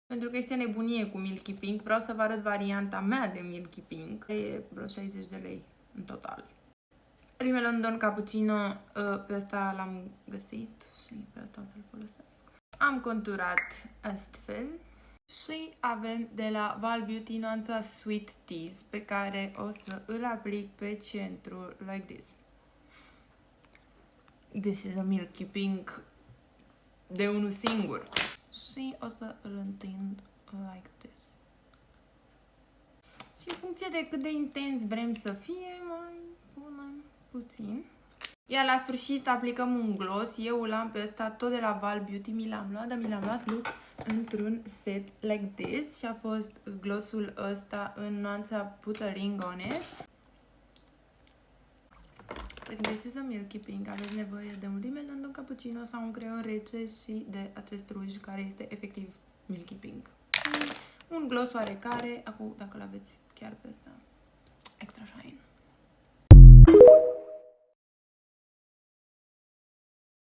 Pentru că este nebunie cu Milky Pink, vreau să vă arăt varianta mea de Milky Pink. E vreo 60 de lei în total. Rimmel London Cappuccino, pe ăsta l-am găsit și pe ăsta o să-l folosesc. Am conturat astfel și avem de la Val Beauty nuanța Sweet Teas, pe care o să îl aplic pe centru, like this. This is a Milky Pink de unul singur. Și o să îl întind like this. Și în funcție de cât de intens vrem să fie, mai punem puțin. Iar la sfârșit aplicăm un gloss. Eu l-am pe ăsta tot de la Val Beauty, mi l-am luat, dar mi l-am luat look într-un set like this și a fost glossul ăsta în nuanța Put a Ring on It. This is a Milky Pink. Aveți nevoie de un Rimmel London Cappuccino sau un creion rece și de acest ruj care este efectiv Milky Pink. Un gloss oarecare, acum dacă l-aveți chiar pe ăsta.